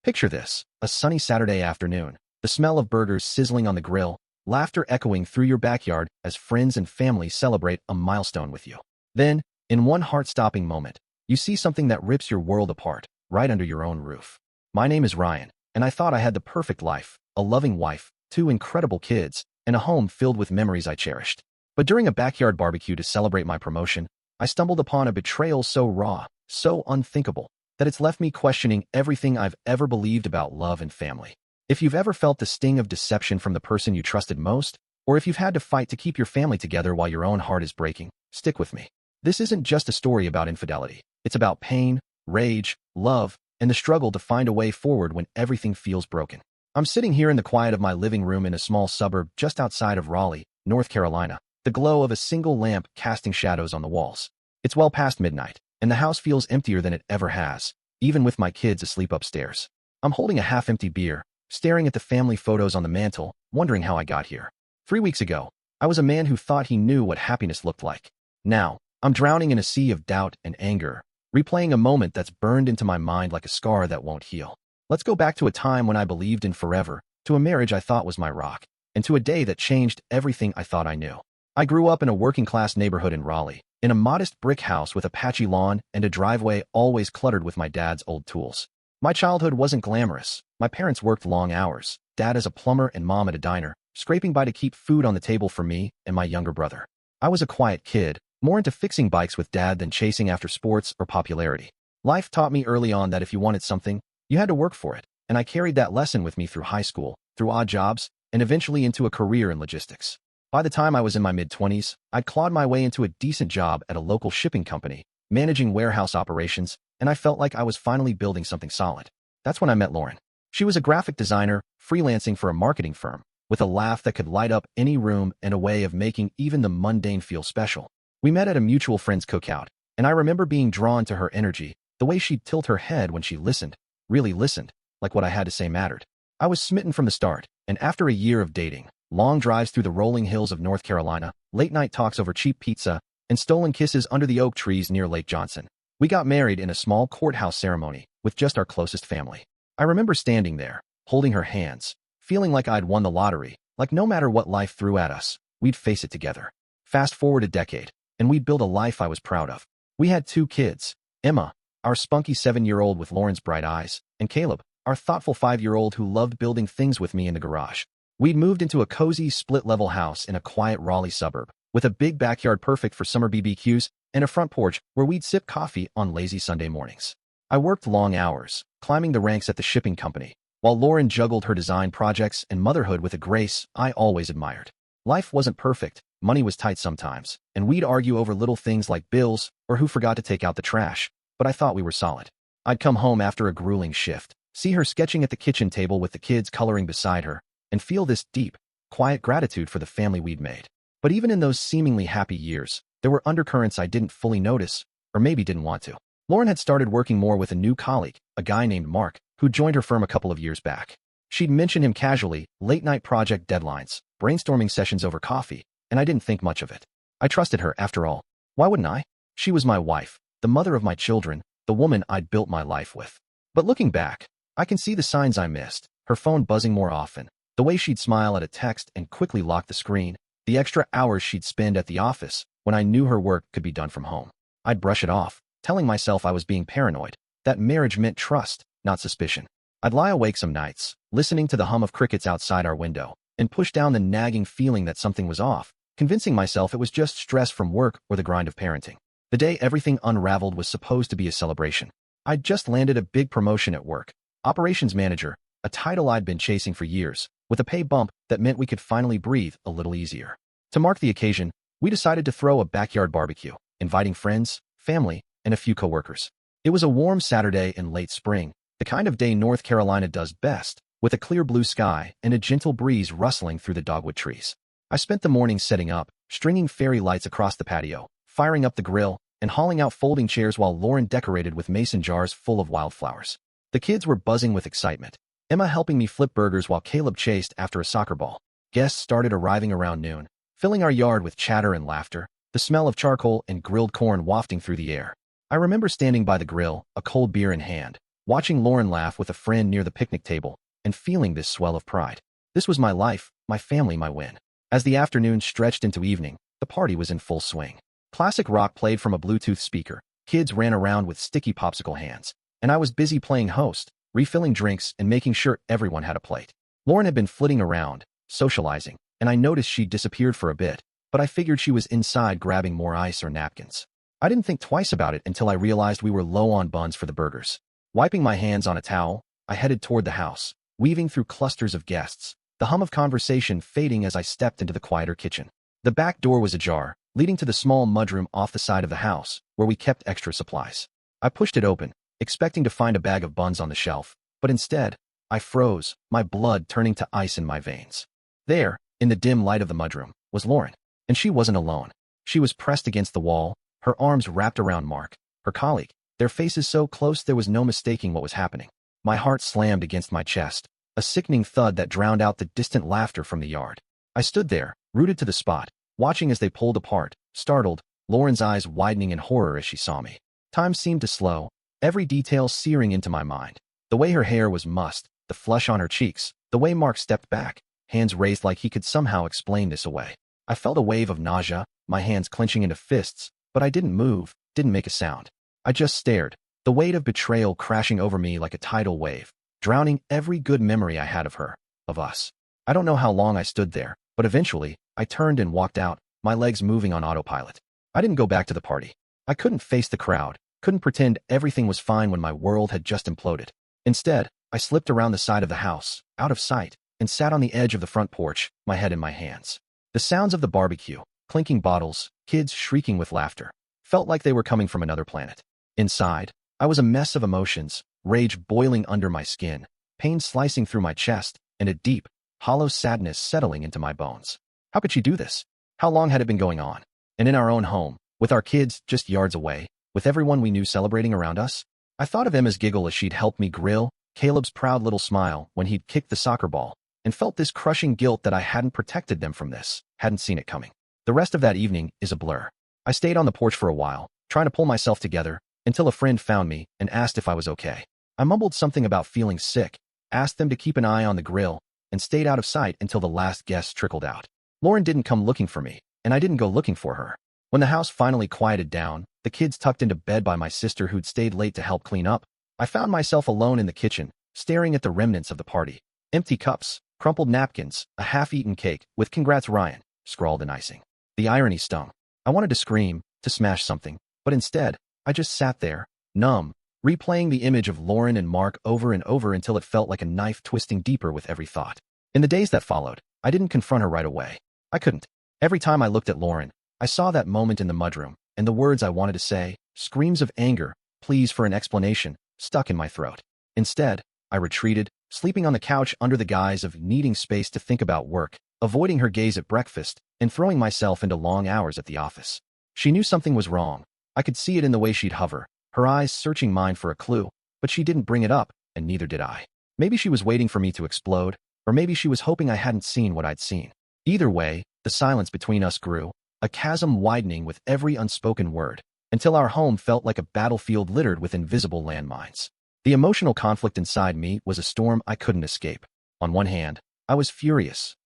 Picture this, a sunny Saturday afternoon, the smell of burgers sizzling on the grill, laughter echoing through your backyard as friends and family celebrate a milestone with you. Then, in one heart-stopping moment, you see something that rips your world apart, right under your own roof. My name is Ryan, and I thought I had the perfect life, a loving wife, two incredible kids, and a home filled with memories I cherished. But during a backyard barbecue to celebrate my promotion, I stumbled upon a betrayal so raw, so unthinkable, that it's left me questioning everything I've ever believed about love and family. If you've ever felt the sting of deception from the person you trusted most, or if you've had to fight to keep your family together while your own heart is breaking, stick with me. This isn't just a story about infidelity. It's about pain, rage, love, and the struggle to find a way forward when everything feels broken. I'm sitting here in the quiet of my living room in a small suburb just outside of Raleigh, North Carolina, the glow of a single lamp casting shadows on the walls. It's well past midnight, and the house feels emptier than it ever has, even with my kids asleep upstairs. I'm holding a half-empty beer, staring at the family photos on the mantel, wondering how I got here. 3 weeks ago, I was a man who thought he knew what happiness looked like. Now, I'm drowning in a sea of doubt and anger, replaying a moment that's burned into my mind like a scar that won't heal. Let's go back to a time when I believed in forever, to a marriage I thought was my rock, and to a day that changed everything I thought I knew. I grew up in a working-class neighborhood in Raleigh, in a modest brick house with a patchy lawn and a driveway always cluttered with my dad's old tools. My childhood wasn't glamorous. My parents worked long hours, dad as a plumber and mom at a diner, scraping by to keep food on the table for me and my younger brother. I was a quiet kid, more into fixing bikes with dad than chasing after sports or popularity. Life taught me early on that if you wanted something, you had to work for it, and I carried that lesson with me through high school, through odd jobs, and eventually into a career in logistics. By the time I was in my mid-20s, I'd clawed my way into a decent job at a local shipping company, managing warehouse operations, and I felt like I was finally building something solid. That's when I met Lauren. She was a graphic designer, freelancing for a marketing firm, with a laugh that could light up any room and a way of making even the mundane feel special. We met at a mutual friend's cookout, and I remember being drawn to her energy, the way she'd tilt her head when she listened, really listened, like what I had to say mattered. I was smitten from the start, and after a year of dating, long drives through the rolling hills of North Carolina, late-night talks over cheap pizza, and stolen kisses under the oak trees near Lake Johnson, we got married in a small courthouse ceremony with just our closest family. I remember standing there, holding her hands, feeling like I'd won the lottery, like no matter what life threw at us, we'd face it together. Fast forward a decade, and we'd built a life I was proud of. We had 2 kids, Emma, our spunky 7-year-old with Lauren's bright eyes, and Caleb, our thoughtful 5-year-old who loved building things with me in the garage. We'd moved into a cozy, split-level house in a quiet Raleigh suburb, with a big backyard perfect for summer BBQs and a front porch where we'd sip coffee on lazy Sunday mornings. I worked long hours, climbing the ranks at the shipping company, while Lauren juggled her design projects and motherhood with a grace I always admired. Life wasn't perfect, money was tight sometimes, and we'd argue over little things like bills or who forgot to take out the trash, but I thought we were solid. I'd come home after a grueling shift, see her sketching at the kitchen table with the kids coloring beside her, and feel this deep, quiet gratitude for the family we'd made. But even in those seemingly happy years, there were undercurrents I didn't fully notice, or maybe didn't want to. Lauren had started working more with a new colleague, a guy named Mark, who joined her firm a couple of years back. She'd mention him casually, late-night project deadlines, brainstorming sessions over coffee, and I didn't think much of it. I trusted her, after all. Why wouldn't I? She was my wife, the mother of my children, the woman I'd built my life with. But looking back, I can see the signs I missed, her phone buzzing more often, the way she'd smile at a text and quickly lock the screen, the extra hours she'd spend at the office when I knew her work could be done from home. I'd brush it off, telling myself I was being paranoid, that marriage meant trust, not suspicion. I'd lie awake some nights, listening to the hum of crickets outside our window, and push down the nagging feeling that something was off, convincing myself it was just stress from work or the grind of parenting. The day everything unraveled was supposed to be a celebration. I'd just landed a big promotion at work, operations manager, a title I'd been chasing for years, with a pay bump that meant we could finally breathe a little easier. To mark the occasion, we decided to throw a backyard barbecue, inviting friends, family, and a few coworkers. It was a warm Saturday in late spring, the kind of day North Carolina does best, with a clear blue sky and a gentle breeze rustling through the dogwood trees. I spent the morning setting up, stringing fairy lights across the patio, firing up the grill, and hauling out folding chairs while Lauren decorated with mason jars full of wildflowers. The kids were buzzing with excitement, Emma helping me flip burgers while Caleb chased after a soccer ball. Guests started arriving around noon, filling our yard with chatter and laughter, the smell of charcoal and grilled corn wafting through the air. I remember standing by the grill, a cold beer in hand, watching Lauren laugh with a friend near the picnic table, and feeling this swell of pride. This was my life, my family, my win. As the afternoon stretched into evening, the party was in full swing. Classic rock played from a Bluetooth speaker, kids ran around with sticky popsicle hands, and I was busy playing host, refilling drinks and making sure everyone had a plate. Lauren had been flitting around, socializing, and I noticed she'd disappeared for a bit, but I figured she was inside grabbing more ice or napkins. I didn't think twice about it until I realized we were low on buns for the burgers. Wiping my hands on a towel, I headed toward the house, weaving through clusters of guests, the hum of conversation fading as I stepped into the quieter kitchen. The back door was ajar, leading to the small mudroom off the side of the house, where we kept extra supplies. I pushed it open, expecting to find a bag of buns on the shelf, but instead, I froze, my blood turning to ice in my veins. There, in the dim light of the mudroom, was Lauren, and she wasn't alone. She was pressed against the wall, her arms wrapped around Mark, her colleague, their faces so close there was no mistaking what was happening. My heart slammed against my chest, a sickening thud that drowned out the distant laughter from the yard. I stood there, rooted to the spot, watching as they pulled apart, startled, Lauren's eyes widening in horror as she saw me. Time seemed to slow, every detail searing into my mind. The way her hair was mussed, the flush on her cheeks, the way Mark stepped back, hands raised like he could somehow explain this away. I felt a wave of nausea, my hands clenching into fists, but I didn't move, didn't make a sound. I just stared, the weight of betrayal crashing over me like a tidal wave, drowning every good memory I had of her, of us. I don't know how long I stood there, but eventually, I turned and walked out, my legs moving on autopilot. I didn't go back to the party. I couldn't face the crowd, couldn't pretend everything was fine when my world had just imploded. Instead, I slipped around the side of the house, out of sight, and sat on the edge of the front porch, my head in my hands. The sounds of the barbecue, clinking bottles, kids shrieking with laughter, felt like they were coming from another planet. Inside, I was a mess of emotions, rage boiling under my skin, pain slicing through my chest, and a deep, hollow sadness settling into my bones. How could she do this? How long had it been going on? And in our own home, with our kids just yards away, with everyone we knew celebrating around us? I thought of Emma's giggle as she'd helped me grill, Caleb's proud little smile when he'd kicked the soccer ball, and felt this crushing guilt that I hadn't protected them from this, hadn't seen it coming. The rest of that evening is a blur. I stayed on the porch for a while, trying to pull myself together, until a friend found me and asked if I was okay. I mumbled something about feeling sick, asked them to keep an eye on the grill, and stayed out of sight until the last guest trickled out. Lauren didn't come looking for me, and I didn't go looking for her. When the house finally quieted down, the kids tucked into bed by my sister who'd stayed late to help clean up, I found myself alone in the kitchen, staring at the remnants of the party. Empty cups, crumpled napkins, a half-eaten cake with "Congrats Ryan" scrawled in icing. The irony stung. I wanted to scream, to smash something, but instead, I just sat there, numb, replaying the image of Lauren and Mark over and over until it felt like a knife twisting deeper with every thought. In the days that followed, I didn't confront her right away. I couldn't. Every time I looked at Lauren, I saw that moment in the mudroom, and the words I wanted to say, screams of anger, pleas for an explanation, stuck in my throat. Instead, I retreated, sleeping on the couch under the guise of needing space to think about work, avoiding her gaze at breakfast, and throwing myself into long hours at the office. She knew something was wrong. I could see it in the way she'd hover, her eyes searching mine for a clue, but she didn't bring it up, and neither did I. Maybe she was waiting for me to explode, or maybe she was hoping I hadn't seen what I'd seen. Either way, the silence between us grew, a chasm widening with every unspoken word, until our home felt like a battlefield littered with invisible landmines. The emotional conflict inside me was a storm I couldn't escape. On one hand, I was furious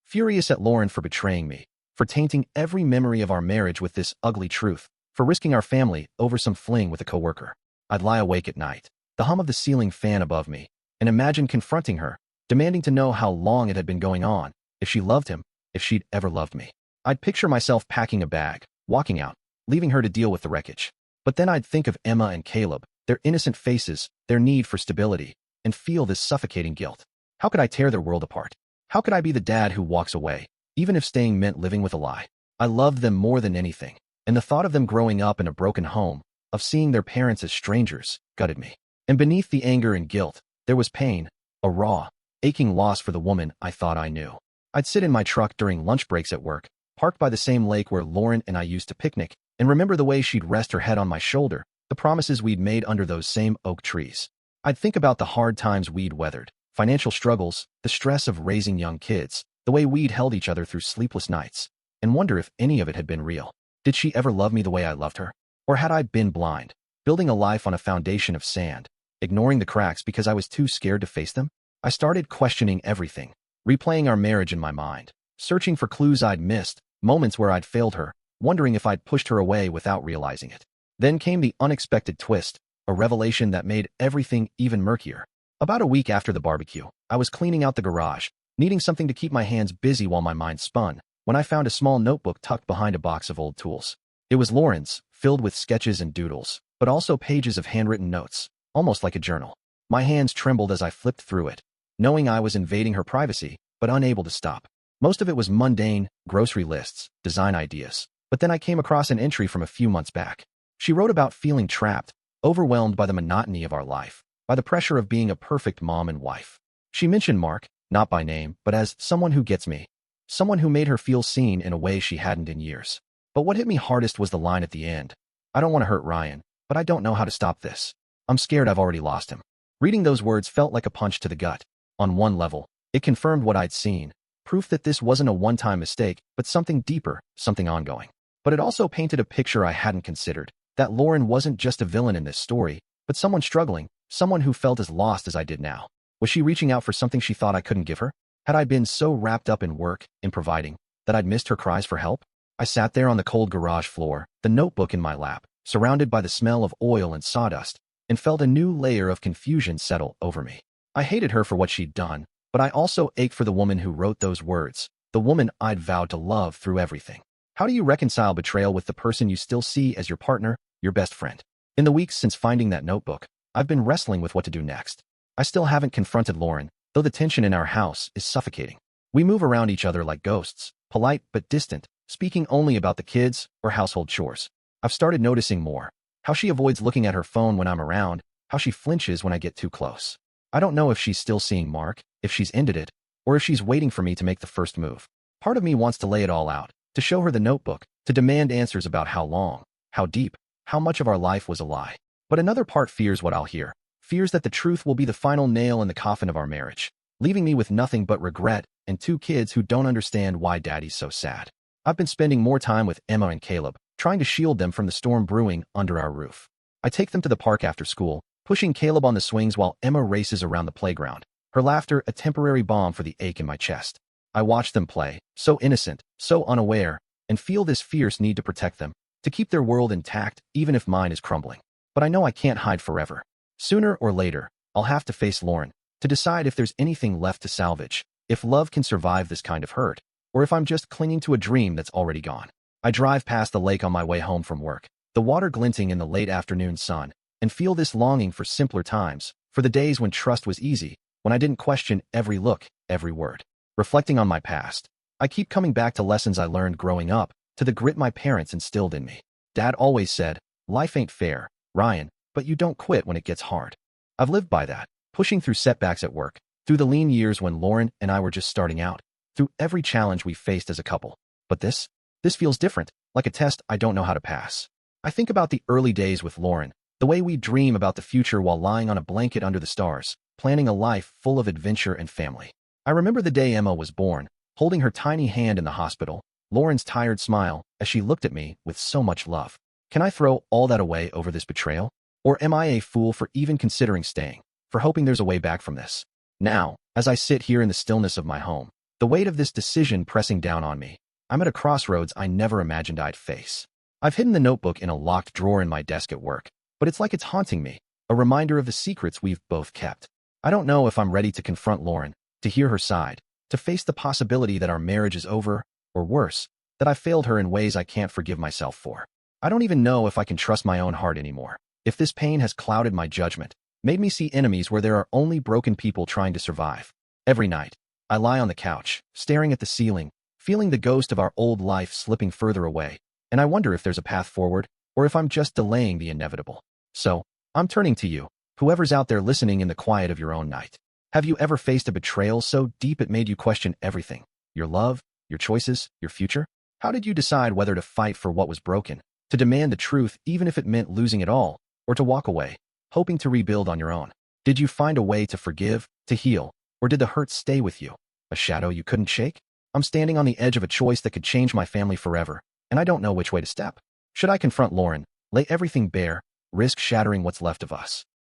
at Lauren for betraying me, for tainting every memory of our marriage with this ugly truth, for risking our family over some fling with a coworker. I'd lie awake at night, the hum of the ceiling fan above me, and imagine confronting her, demanding to know how long it had been going on, if she loved him, if she'd ever loved me. I'd picture myself packing a bag, walking out, leaving her to deal with the wreckage. But then I'd think of Emma and Caleb, their innocent faces, their need for stability, and feel this suffocating guilt. How could I tear their world apart? How could I be the dad who walks away, even if staying meant living with a lie? I loved them more than anything, and the thought of them growing up in a broken home, of seeing their parents as strangers, gutted me. And beneath the anger and guilt, there was pain, a raw, aching loss for the woman I thought I knew. I'd sit in my truck during lunch breaks at work, parked by the same lake where Lauren and I used to picnic, and remember the way she'd rest her head on my shoulder, the promises we'd made under those same oak trees. I'd think about the hard times we'd weathered, financial struggles, the stress of raising young kids, the way we'd held each other through sleepless nights, and wonder if any of it had been real. Did she ever love me the way I loved her? Or had I been blind, building a life on a foundation of sand, ignoring the cracks because I was too scared to face them? I started questioning everything, replaying our marriage in my mind, searching for clues I'd missed, moments where I'd failed her, wondering if I'd pushed her away without realizing it. Then came the unexpected twist, a revelation that made everything even murkier. About a week after the barbecue, I was cleaning out the garage, needing something to keep my hands busy while my mind spun, when I found a small notebook tucked behind a box of old tools. It was Lauren's, filled with sketches and doodles, but also pages of handwritten notes, almost like a journal. My hands trembled as I flipped through it, knowing I was invading her privacy, but unable to stop. Most of it was mundane, grocery lists, design ideas. But then I came across an entry from a few months back. She wrote about feeling trapped, overwhelmed by the monotony of our life, by the pressure of being a perfect mom and wife. She mentioned Mark, not by name, but as someone who gets me, someone who made her feel seen in a way she hadn't in years. But what hit me hardest was the line at the end. I don't want to hurt Ryan, but I don't know how to stop this. I'm scared I've already lost him. Reading those words felt like a punch to the gut. On one level, it confirmed what I'd seen, proof that this wasn't a one-time mistake, but something deeper, something ongoing. But it also painted a picture I hadn't considered, that Lauren wasn't just a villain in this story, but someone struggling, someone who felt as lost as I did now. Was she reaching out for something she thought I couldn't give her? Had I been so wrapped up in work, in providing, that I'd missed her cries for help? I sat there on the cold garage floor, the notebook in my lap, surrounded by the smell of oil and sawdust, and felt a new layer of confusion settle over me. I hated her for what she'd done, but I also ached for the woman who wrote those words, the woman I'd vowed to love through everything. How do you reconcile betrayal with the person you still see as your partner, your best friend? In the weeks since finding that notebook, I've been wrestling with what to do next. I still haven't confronted Lauren, though the tension in our house is suffocating. We move around each other like ghosts, polite but distant, speaking only about the kids or household chores. I've started noticing more, how she avoids looking at her phone when I'm around, how she flinches when I get too close. I don't know if she's still seeing Mark, if she's ended it, or if she's waiting for me to make the first move. Part of me wants to lay it all out, to show her the notebook, to demand answers about how long, how deep, how much of our life was a lie. But another part fears what I'll hear, fears that the truth will be the final nail in the coffin of our marriage, leaving me with nothing but regret and two kids who don't understand why daddy's so sad. I've been spending more time with Emma and Caleb, trying to shield them from the storm brewing under our roof. I take them to the park after school, pushing Caleb on the swings while Emma races around the playground, her laughter a temporary balm for the ache in my chest. I watch them play, so innocent, so unaware, and feel this fierce need to protect them, to keep their world intact even if mine is crumbling. But I know I can't hide forever. Sooner or later, I'll have to face Lauren, to decide if there's anything left to salvage, if love can survive this kind of hurt, or if I'm just clinging to a dream that's already gone. I drive past the lake on my way home from work, the water glinting in the late afternoon sun, and feel this longing for simpler times, for the days when trust was easy, when I didn't question every look, every word. Reflecting on my past, I keep coming back to lessons I learned growing up, to the grit my parents instilled in me. Dad always said, "Life ain't fair, Ryan, but you don't quit when it gets hard." I've lived by that, pushing through setbacks at work, through the lean years when Lauren and I were just starting out, through every challenge we faced as a couple. But this feels different, like a test I don't know how to pass. I think about the early days with Lauren, the way we dream about the future while lying on a blanket under the stars, planning a life full of adventure and family. I remember the day Emma was born, holding her tiny hand in the hospital, Lauren's tired smile as she looked at me with so much love. Can I throw all that away over this betrayal? Or am I a fool for even considering staying, for hoping there's a way back from this? Now, as I sit here in the stillness of my home, the weight of this decision pressing down on me, I'm at a crossroads I never imagined I'd face. I've hidden the notebook in a locked drawer in my desk at work, but it's like it's haunting me, a reminder of the secrets we've both kept. I don't know if I'm ready to confront Lauren, to hear her side, to face the possibility that our marriage is over, or worse, that I failed her in ways I can't forgive myself for. I don't even know if I can trust my own heart anymore. If this pain has clouded my judgment, made me see enemies where there are only broken people trying to survive. Every night, I lie on the couch, staring at the ceiling, feeling the ghost of our old life slipping further away, and I wonder if there's a path forward, or if I'm just delaying the inevitable. So, I'm turning to you, whoever's out there listening in the quiet of your own night. Have you ever faced a betrayal so deep it made you question everything? Your love, your choices, your future? How did you decide whether to fight for what was broken, to demand the truth even if it meant losing it all, or to walk away, hoping to rebuild on your own? Did you find a way to forgive, to heal, or did the hurt stay with you, a shadow you couldn't shake? I'm standing on the edge of a choice that could change my family forever, and I don't know which way to step. Should I confront Lauren, lay everything bare, risk shattering what's left of us?